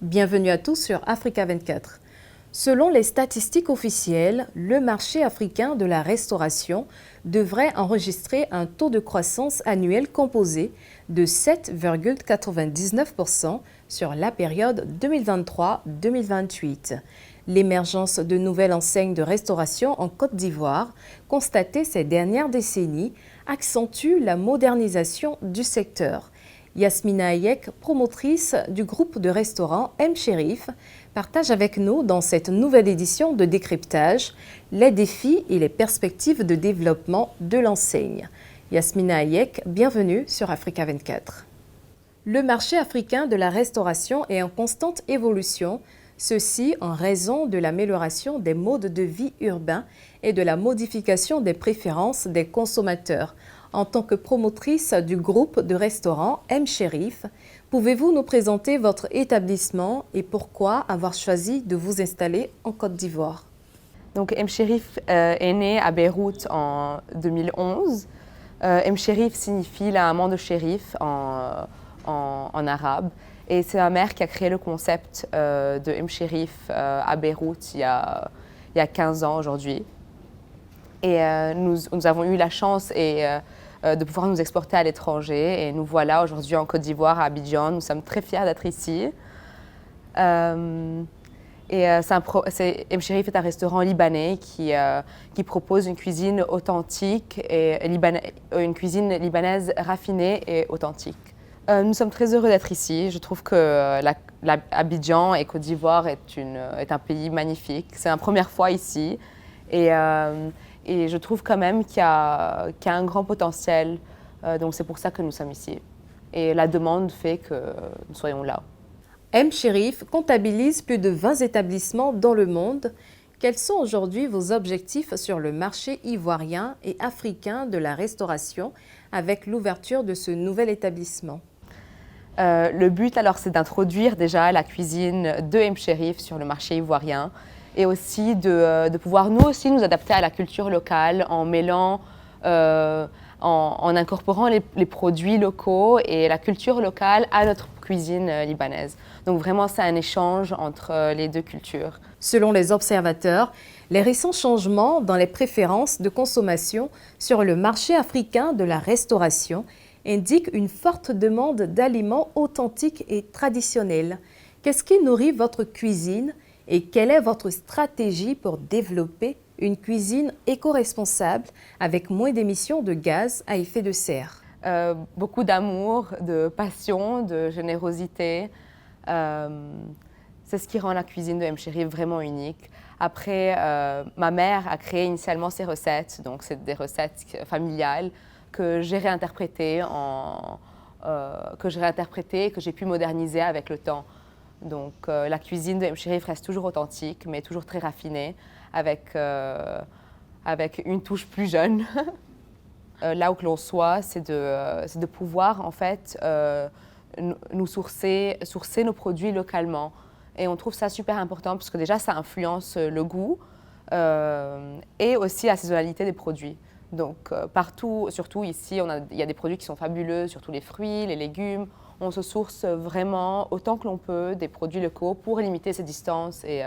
Bienvenue à tous sur Africa 24. Selon les statistiques officielles, le marché africain de la restauration devrait enregistrer un taux de croissance annuel composé de 7,99% sur la période 2023-2028. L'émergence de nouvelles enseignes de restauration en Côte d'Ivoire, constatée ces dernières décennies, accentue la modernisation du secteur. Yasmina Ayek, promotrice du groupe de restaurants M Chérif, partage avec nous dans cette nouvelle édition de Décryptage les défis et les perspectives de développement de l'enseigne. Yasmina Ayek, bienvenue sur Africa 24. Le marché africain de la restauration est en constante évolution, ceci en raison de l'amélioration des modes de vie urbains et de la modification des préférences des consommateurs. En tant que promotrice du groupe de restaurants M Chérif, pouvez-vous nous présenter votre établissement et pourquoi avoir choisi de vous installer en Côte d'Ivoire? Donc M Chérif est né à Beyrouth en 2011. M Chérif signifie la main de shérif en arabe. Et c'est ma mère qui a créé le concept de M Chérif à Beyrouth il y a 15 ans aujourd'hui. Et nous avons eu la chance de pouvoir nous exporter à l'étranger. Et nous voilà aujourd'hui en Côte d'Ivoire, à Abidjan. Nous sommes très fiers d'être ici. M Chérif est un restaurant libanais qui propose une cuisine authentique et une cuisine libanaise raffinée et authentique. Nous sommes très heureux d'être ici. Je trouve que Abidjan et Côte d'Ivoire est un pays magnifique. C'est la première fois ici. Et je trouve quand même qu'il y a un grand potentiel. Donc c'est pour ça que nous sommes ici. Et la demande fait que nous soyons là. M Chérif comptabilise plus de 20 établissements dans le monde. Quels sont aujourd'hui vos objectifs sur le marché ivoirien et africain de la restauration avec l'ouverture de ce nouvel établissement? Le but alors c'est d'introduire déjà la cuisine de M Chérif sur le marché ivoirien et aussi de pouvoir nous aussi nous adapter à la culture locale en mêlant, en incorporant les produits locaux et la culture locale à notre cuisine libanaise. Donc vraiment c'est un échange entre les deux cultures. Selon les observateurs, les récents changements dans les préférences de consommation sur le marché africain de la restauration indiquent une forte demande d'aliments authentiques et traditionnels. Qu'est-ce qui nourrit votre cuisine et quelle est votre stratégie pour développer une cuisine éco-responsable avec moins d'émissions de gaz à effet de serre? Beaucoup d'amour, de passion, de générosité. C'est ce qui rend la cuisine de M Chérif vraiment unique. Après, ma mère a créé initialement ses recettes, donc c'est des recettes familiales que j'ai réinterprétées et que j'ai pu moderniser avec le temps. Donc la cuisine de M Chérif reste toujours authentique, mais toujours très raffinée, avec une touche plus jeune. Là où que l'on soit, c'est de pouvoir en fait nous sourcer nos produits localement. Et on trouve ça super important parce que déjà ça influence le goût et aussi la saisonnalité des produits. Donc partout, surtout ici, il y a des produits qui sont fabuleux, surtout les fruits, les légumes. On se source vraiment autant que l'on peut des produits locaux pour limiter ces distances et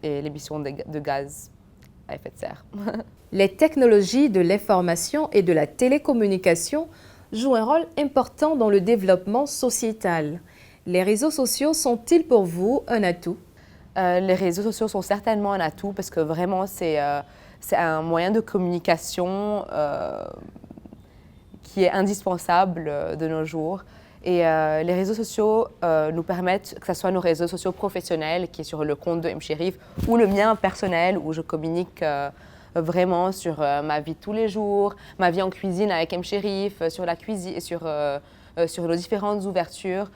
l'émission de gaz à effet de serre. Les technologies de l'information et de la télécommunication jouent un rôle important dans le développement sociétal. Les réseaux sociaux sont-ils pour vous un atout? Les réseaux sociaux sont certainement un atout parce que vraiment c'est un moyen de communication qui est indispensable de nos jours. Et les réseaux sociaux nous permettent, que ce soit nos réseaux sociaux professionnels, qui est sur le compte de M Chérif, ou le mien personnel, où je communique vraiment sur ma vie de tous les jours, ma vie en cuisine avec M Chérif, sur la cuisine, sur nos différentes ouvertures.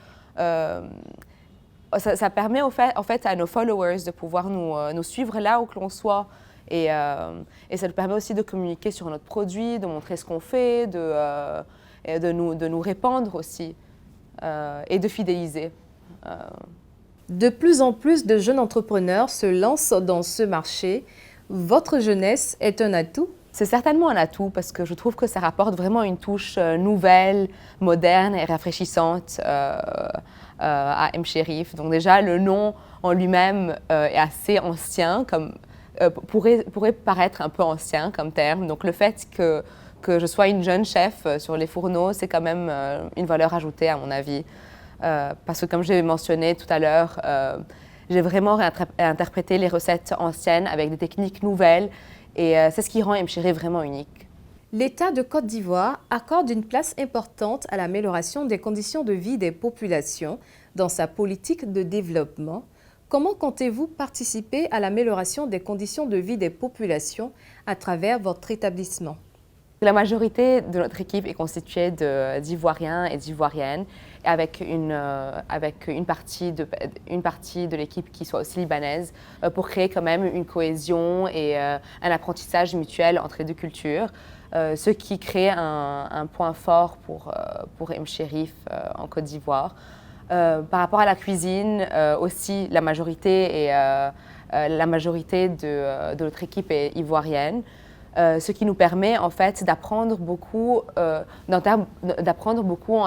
Ça permet en fait à nos followers de pouvoir nous suivre là où que l'on soit. Et ça nous permet aussi de communiquer sur notre produit, de montrer ce qu'on fait, de nous répandre aussi et de fidéliser. De plus en plus de jeunes entrepreneurs se lancent dans ce marché. Votre jeunesse est un atout? C'est certainement un atout parce que je trouve que ça rapporte vraiment une touche nouvelle, moderne et rafraîchissante à M. Donc déjà, le nom en lui-même est assez ancien, pourrait paraître un peu ancien comme terme. Donc le fait que je sois une jeune chef sur les fourneaux, c'est quand même une valeur ajoutée à mon avis. Parce que comme je l'ai mentionné tout à l'heure, j'ai vraiment interprété les recettes anciennes avec des techniques nouvelles et c'est ce qui rend M. vraiment unique. L'État de Côte d'Ivoire accorde une place importante à l'amélioration des conditions de vie des populations dans sa politique de développement. Comment comptez-vous participer à l'amélioration des conditions de vie des populations à travers votre établissement? La majorité de notre équipe est constituée d'Ivoiriens et d'Ivoiriennes, avec une partie de l'équipe qui soit aussi libanaise, pour créer quand même une cohésion et un apprentissage mutuel entre les deux cultures, ce qui crée un point fort pour M. en Côte d'Ivoire. Par rapport à la cuisine, aussi la majorité de notre équipe est ivoirienne. Ce qui nous permet en fait d'apprendre beaucoup en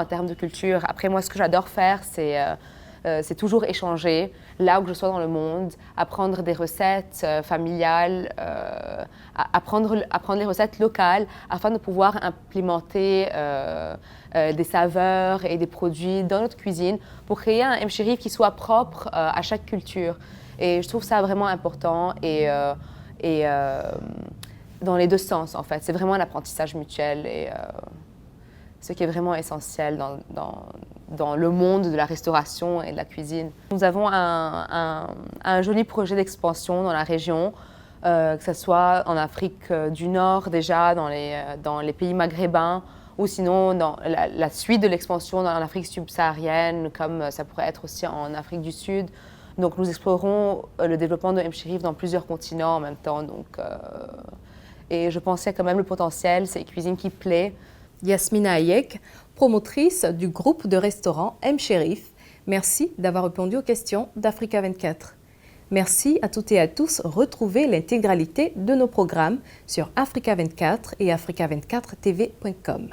termes de culture. Après moi, ce que j'adore faire, c'est toujours échanger là où je sois dans le monde, apprendre des recettes familiales, apprendre les recettes locales afin de pouvoir implémenter des saveurs et des produits dans notre cuisine pour créer un M. qui soit propre à chaque culture. Et je trouve ça vraiment important et dans les deux sens, en fait. C'est vraiment un apprentissage mutuel et ce qui est vraiment essentiel dans le monde de la restauration et de la cuisine. Nous avons un joli projet d'expansion dans la région, que ce soit en Afrique du Nord déjà, dans les pays maghrébins, ou sinon dans la suite de l'expansion en Afrique subsaharienne, comme ça pourrait être aussi en Afrique du Sud. Donc nous explorons le développement de M. dans plusieurs continents en même temps. Et je pensais quand même le potentiel, c'est une cuisine qui plaît. Yasmina Hayek, promotrice du groupe de restaurants M. Merci d'avoir répondu aux questions d'Africa 24. Merci à toutes et à tous. Retrouvez l'intégralité de nos programmes sur Africa 24 et africa24tv.com.